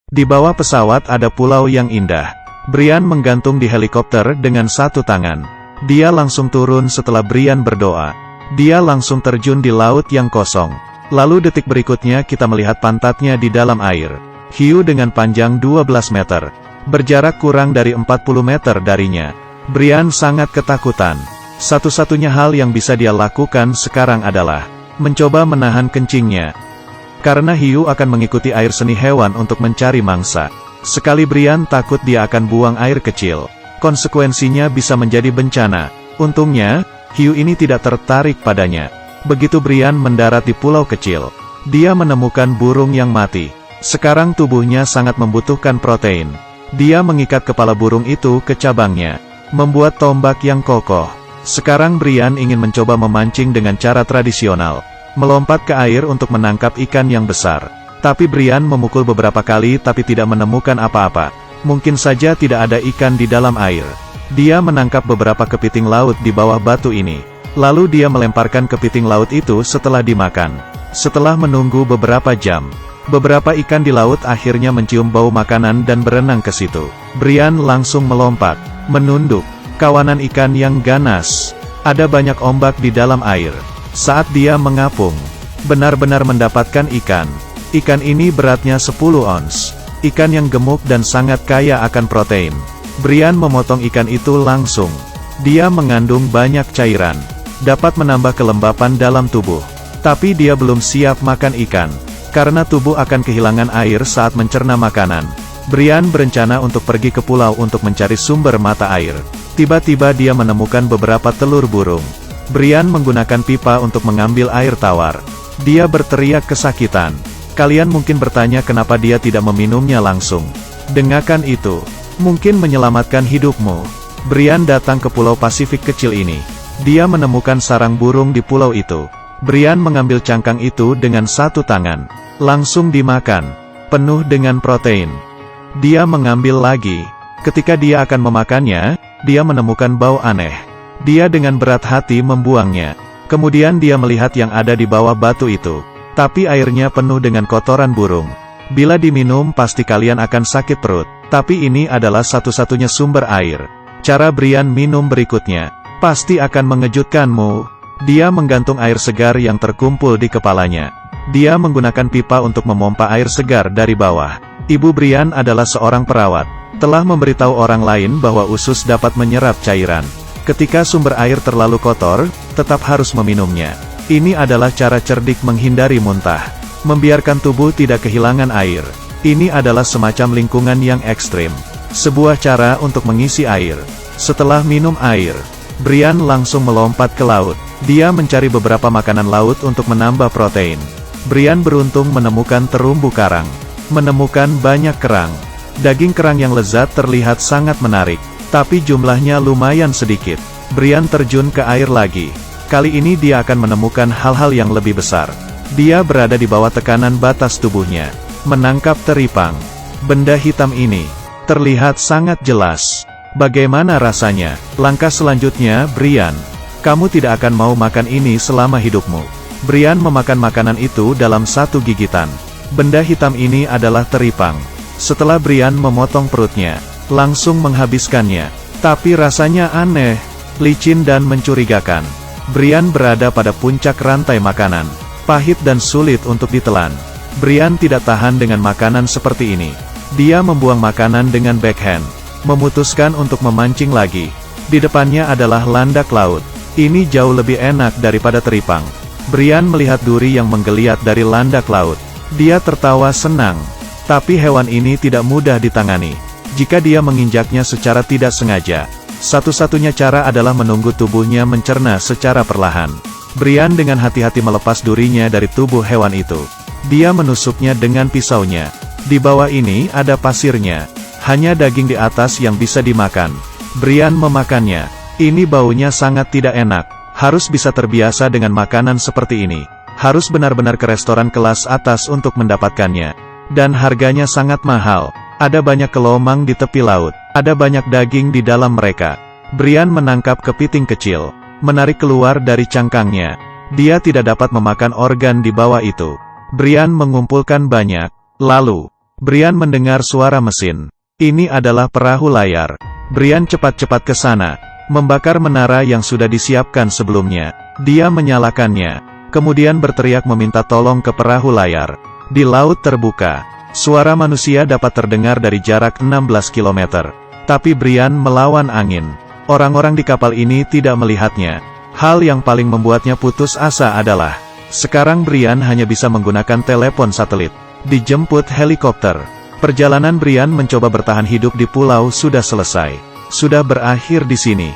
Di bawah pesawat ada pulau yang indah. Brian menggantung di helikopter dengan satu tangan. Dia langsung turun setelah Brian berdoa. Dia langsung terjun di laut yang kosong. Lalu detik berikutnya kita melihat pantatnya di dalam air. Hiu dengan panjang 12 meter. Berjarak kurang dari 40 meter darinya. Brian sangat ketakutan. Satu-satunya hal yang bisa dia lakukan sekarang adalah mencoba menahan kencingnya. Karena hiu akan mengikuti air seni hewan untuk mencari mangsa. Sekali Brian takut dia akan buang air kecil. Konsekuensinya bisa menjadi bencana. Untungnya, hiu ini tidak tertarik padanya. Begitu Brian mendarat di pulau kecil, dia menemukan burung yang mati. Sekarang tubuhnya sangat membutuhkan protein. Dia mengikat kepala burung itu ke cabangnya, membuat tombak yang kokoh. Sekarang Brian ingin mencoba memancing dengan cara tradisional. Melompat ke air untuk menangkap ikan yang besar. Tapi Brian memukul beberapa kali tapi tidak menemukan apa-apa. Mungkin saja tidak ada ikan di dalam air. Dia menangkap beberapa kepiting laut di bawah batu ini. Lalu dia melemparkan kepiting laut itu setelah dimakan. Setelah menunggu beberapa jam, beberapa ikan di laut akhirnya mencium bau makanan dan berenang ke situ. Brian langsung melompat, menunduk. Kawanan ikan yang ganas. Ada banyak ombak di dalam air. Saat dia mengapung, benar-benar mendapatkan ikan. Ikan ini beratnya 10 ons. Ikan yang gemuk dan sangat kaya akan protein. Brian memotong ikan itu langsung. Dia mengandung banyak cairan. Dapat menambah kelembapan dalam tubuh. Tapi dia belum siap makan ikan. Karena tubuh akan kehilangan air saat mencerna makanan. Brian berencana untuk pergi ke pulau untuk mencari sumber mata air. Tiba-tiba dia menemukan beberapa telur burung. Brian menggunakan pipa untuk mengambil air tawar. Dia berteriak kesakitan. Kalian mungkin bertanya kenapa dia tidak meminumnya langsung. Dengarkan itu. Mungkin menyelamatkan hidupmu. Brian datang ke pulau Pasifik kecil ini. Dia menemukan sarang burung di pulau itu. Brian mengambil cangkang itu dengan satu tangan. Langsung dimakan. Penuh dengan protein. Dia mengambil lagi. Ketika dia akan memakannya, dia menemukan bau aneh. Dia dengan berat hati membuangnya. Kemudian dia melihat yang ada di bawah batu itu. Tapi airnya penuh dengan kotoran burung. Bila diminum pasti kalian akan sakit perut. Tapi ini adalah satu-satunya sumber air. Cara Brian minum berikutnya pasti akan mengejutkanmu. Dia menggantung air segar yang terkumpul di kepalanya. Dia menggunakan pipa untuk memompa air segar dari bawah. Ibu Brian adalah seorang perawat. Telah memberitahu orang lain bahwa usus dapat menyerap cairan. Ketika sumber air terlalu kotor, tetap harus meminumnya. Ini adalah cara cerdik menghindari muntah. Membiarkan tubuh tidak kehilangan air. Ini adalah semacam lingkungan yang ekstrim. Sebuah cara untuk mengisi air. Setelah minum air, Brian langsung melompat ke laut. Dia mencari beberapa makanan laut untuk menambah protein. Brian beruntung menemukan terumbu karang. Menemukan banyak kerang. Daging kerang yang lezat terlihat sangat menarik. Tapi jumlahnya lumayan sedikit. Brian terjun ke air lagi. Kali ini dia akan menemukan hal-hal yang lebih besar. Dia berada di bawah tekanan batas tubuhnya. Menangkap teripang. Benda hitam ini terlihat sangat jelas. Bagaimana rasanya? Langkah selanjutnya, Brian. Kamu tidak akan mau makan ini selama hidupmu. Brian memakan makanan itu dalam satu gigitan. Benda hitam ini adalah teripang. Setelah Brian memotong perutnya, langsung menghabiskannya. Tapi rasanya aneh, licin dan mencurigakan. Brian berada pada puncak rantai makanan. Pahit dan sulit untuk ditelan. Brian tidak tahan dengan makanan seperti ini. Dia membuang makanan dengan backhand. Memutuskan untuk memancing lagi. Di depannya adalah landak laut. Ini jauh lebih enak daripada teripang. Brian melihat duri yang menggeliat dari landak laut. Dia tertawa senang. Tapi hewan ini tidak mudah ditangani. Jika dia menginjaknya secara tidak sengaja, satu-satunya cara adalah menunggu tubuhnya mencerna secara perlahan. Brian dengan hati-hati melepas durinya dari tubuh hewan itu. Dia menusuknya dengan pisaunya. Di bawah ini ada pasirnya. Hanya daging di atas yang bisa dimakan. Brian memakannya. Ini baunya sangat tidak enak. Harus bisa terbiasa dengan makanan seperti ini. Harus benar-benar ke restoran kelas atas untuk mendapatkannya. Dan harganya sangat mahal. Ada banyak kelomang di tepi laut. Ada banyak daging di dalam mereka. Brian menangkap kepiting kecil. Menarik keluar dari cangkangnya. Dia tidak dapat memakan organ di bawah itu. Brian mengumpulkan banyak. Lalu, Brian mendengar suara mesin. Ini adalah perahu layar. Brian cepat-cepat ke sana, membakar menara yang sudah disiapkan sebelumnya. Dia menyalakannya, kemudian berteriak meminta tolong ke perahu layar. Di laut terbuka, suara manusia dapat terdengar dari jarak 16 km. Tapi Brian melawan angin. Orang-orang di kapal ini tidak melihatnya. Hal yang paling membuatnya putus asa adalah, sekarang Brian hanya bisa menggunakan telepon satelit. Dijemput helikopter. Perjalanan Brian mencoba bertahan hidup di pulau sudah selesai. Sudah berakhir di sini.